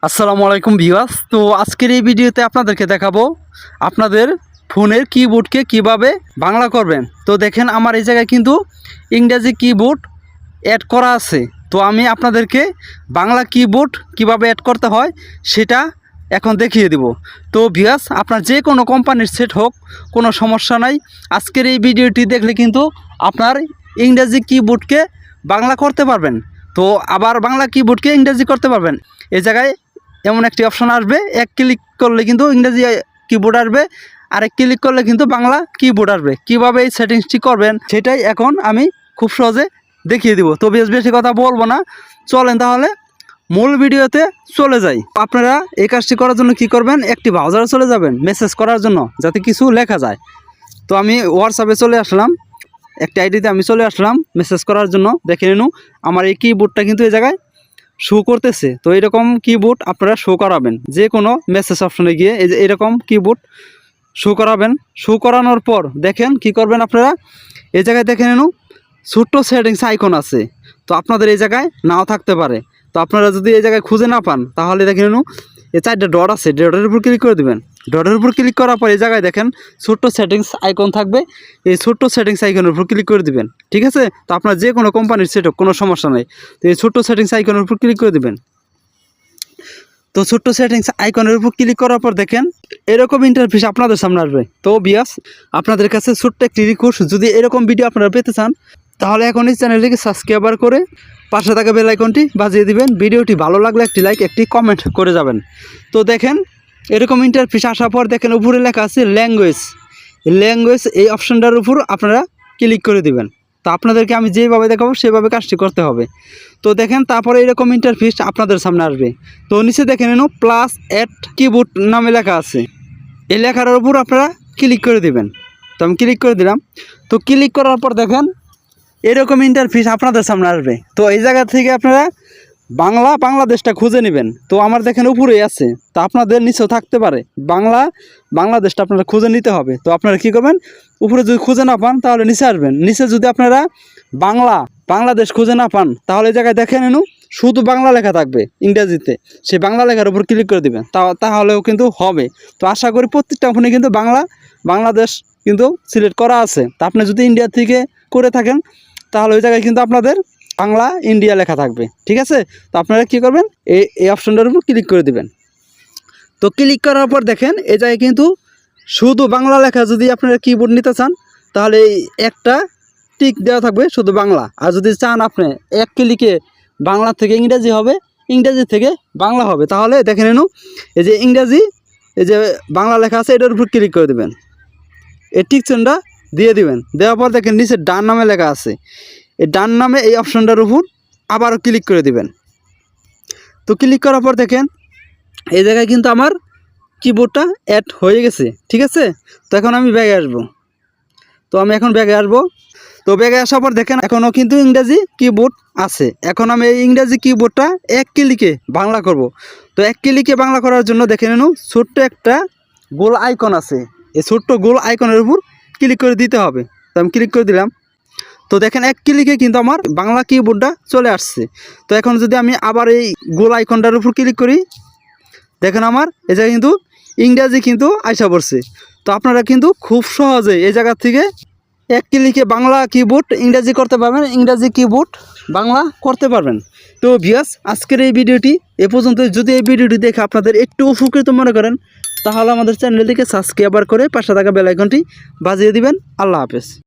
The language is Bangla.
আসসালামু আলাইকুম ভিউয়ার্স। তো আজকের এই ভিডিওতে আপনাদেরকে দেখাবো আপনাদের ফোনের কিবোর্ডকে কিভাবে বাংলা করবেন। তো দেখেন আমার এই জায়গায় কিন্তু ইংরেজি কিবোর্ড অ্যাড করা আছে। তো আমি আপনাদেরকে বাংলা কিবোর্ড কিভাবে অ্যাড করতে হয় সেটা এখন দেখিয়ে দিব। তো ভিউয়ার্স, আপনার যে কোনো কোম্পানির সেট হোক, কোনো সমস্যা নাই। আজকের এই ভিডিওটি দেখলে কিন্তু আপনার ইংরেজি কিবোর্ডকে বাংলা করতে পারবেন। তো আবার বাংলা কিবোর্ডকে ইংরেজি করতে পারবেন। এই জায়গায় এমন একটি অপশন আসবে, এক ক্লিক করলে কিন্তু ইংরেজি কিবোর্ড আসবে, আরেক ক্লিক করলে কিন্তু বাংলা কিবোর্ড আসবে। কীভাবে এই সেটিংসটি করবেন সেটাই এখন আমি খুব সহজে দেখিয়ে দিব। তো বেশি কথা বলবো না, চলেন তাহলে মূল ভিডিওতে চলে যাই। আপনারা এই কাজটি করার জন্য কি করবেন, একটি ব্রাউজারে চলে যাবেন মেসেজ করার জন্য, যাতে কিছু লেখা যায়। তো আমি হোয়াটসঅ্যাপে চলে আসলাম, একটি আইডিতে আমি চলে আসলাম মেসেজ করার জন্য। দেখে নিন আমার এই কিবোর্ডটা কিন্তু এই জায়গায় শো করতেছে। তো এরকম কিবোর্ড আপনারা শো করাবেন, যে কোনো মেসেজ অপশনে গিয়ে এই যে এরকম কিবোর্ড শো করাবেন। শো করানোর পর দেখেন কি করবেন আপনারা, এই জায়গায় দেখে নিন ছোট্ট সেটিংস আইকন আছে। তো আপনাদের এই জায়গায় নাও থাকতে পারে। তো আপনারা যদি এই জায়গায় খুঁজে না পান, তাহলে দেখে নিন এই চারটে ডট আছে, ডটের উপর ক্লিক করে দেবেন। ডটের উপর ক্লিক করার পর এই জায়গায় দেখেন ছোট্ট সেটিংস আইকন থাকবে, এই ছোট্ট সেটিংস আইকনের উপর ক্লিক করে দিবেন। ঠিক আছে? তো আপনার যে কোনো কোম্পানির সেট হোক, কোনো সমস্যা নেই। তো এই ছোট্ট সেটিংস আইকনের উপর ক্লিক করে দেবেন। তো ছোট্ট সেটিংস আইকনের উপর ক্লিক করার পর দেখেন এরকম ইন্টারফেস আপনাদের সামনে আসবে। তো বিয়াস, আপনাদের কাছে ছোট্ট একটি রিকোয়েস্ট, যদি এরকম ভিডিও আপনারা পেতে চান তাহলে এখন এই চ্যানেলটিকে সাবস্ক্রাইব করে পাশে থাকা বেল আইকনটি বাজিয়ে দিবেন। ভিডিওটি ভালো লাগলে একটি লাইক, একটি কমেন্ট করে যাবেন। তো দেখেন এরকম ইন্টারফেস আসার পর দেখেন উপরে লেখা আছে ল্যাঙ্গুয়েজ। এই অপশনটার উপর আপনারা ক্লিক করে দিবেন। তো আপনাদেরকে আমি যেভাবে দেখাবো সেভাবে কাজটি করতে হবে। তো দেখেন তারপরে এরকম ইন্টারফেস আপনাদের সামনে আসবে। তো নিচে দেখে নিন প্লাস অ্যাট কিবোর্ড নামে লেখা আছে, এই লেখার উপর আপনারা ক্লিক করে দিবেন। তো আমি ক্লিক করে দিলাম। তো ক্লিক করার পর দেখেন এরকম ইন্টারফেস আপনাদের সামনে আসবে। তো এই জায়গা থেকে আপনারা বাংলাদেশটা খুঁজে নেবেন। তো আমার দেখেন উপরেই আছে, তো আপনাদের নিচেও থাকতে পারে। বাংলাদেশটা আপনারা খুঁজে নিতে হবে। তো আপনারা কী করবেন, উপরে যদি খুঁজে না পান তাহলে নিচে আসবেন। নিচে যদি আপনারা বাংলাদেশ খুঁজে না পান, তাহলে এই জায়গায় দেখে নিন শুধু বাংলা লেখা থাকবে ইংরেজিতে, সেই বাংলা লেখার উপর ক্লিক করে দেবেন। তাহলেও কিন্তু হবে। তো আশা করি প্রত্যেকটা ফোনে কিন্তু বাংলাদেশ কিন্তু সিলেক্ট করা আছে। তা আপনি যদি ইন্ডিয়া থেকে করে থাকেন তাহলে ওই জায়গায় কিন্তু আপনাদের বাংলা ইন্ডিয়া লেখা থাকবে। ঠিক আছে? তো আপনারা কী করবেন, এই অপশনটার উপর ক্লিক করে দিবেন। তো ক্লিক করার পর দেখেন এই জায়গায় কিন্তু শুধু বাংলা লেখা, যদি আপনারা কিবোর্ড নিতে চান তাহলে এই একটা টিক দেওয়া থাকবে শুধু বাংলা। আর যদি চান আপনি এক ক্লিকে বাংলা থেকে ইংরেজি হবে, ইংরেজি থেকে বাংলা হবে, তাহলে দেখে নিন এই যে ইংরেজি, এই যে বাংলা লেখা আছে এটার উপর ক্লিক করে দেবেন। এই টিক চিহ্নটা দিয়ে দিবেন। দেওয়ার পর দেখেন নিচে ডান নামে লেখা আছে, এই ডান নামে এই অপশনটার উপর আবারও ক্লিক করে দিবেন। তো ক্লিক করার পর দেখেন এই জায়গায় কিন্তু আমার কিবোর্ডটা অ্যাড হয়ে গেছে। ঠিক আছে? তো এখন আমি ব্যাগে আসবো। তো আমি এখন ব্যাগে আসবো। তো ব্যাগে আসার পর দেখেন এখনও কিন্তু ইংরেজি কিবোর্ড আছে। এখন আমি এই ইংরেজি কিবোর্ডটা এক ক্লিকে বাংলা করব। তো এক ক্লিকে বাংলা করার জন্য দেখে নিন ছোট্ট একটা গোল আইকন আছে, এই ছোট্ট গোল আইকনের উপর ক্লিক করে দিতে হবে। তো আমি ক্লিক করে দিলাম। তো দেখেন এক ক্লিকে কিন্তু আমার বাংলা কিবোর্ডটা চলে আসছে। তো এখন যদি আমি আবার এই গোল আইকনটার উপর ক্লিক করি, দেখেন আমার এই জায়গায় কিন্তু ইংরেজি কিন্তু আইসা পড়ছে। তো আপনারা কিন্তু খুব সহজে এই জায়গা থেকে এক ক্লিকে বাংলা কিবোর্ড ইংরেজি করতে পারবেন, ইংরেজি কিবোর্ড বাংলা করতে পারবেন। তো ভিউয়ার্স, আজকের এই ভিডিওটি এ পর্যন্ত। যদি এই ভিডিওটি দেখে আপনাদের একটু উপকৃত মনে করেন তাহলে আমাদের চ্যানেলটিকে সাবস্ক্রাইব করে পাশে থাকা বেল আইকনটি বাজিয়ে দিবেন। আল্লাহ হাফেজ।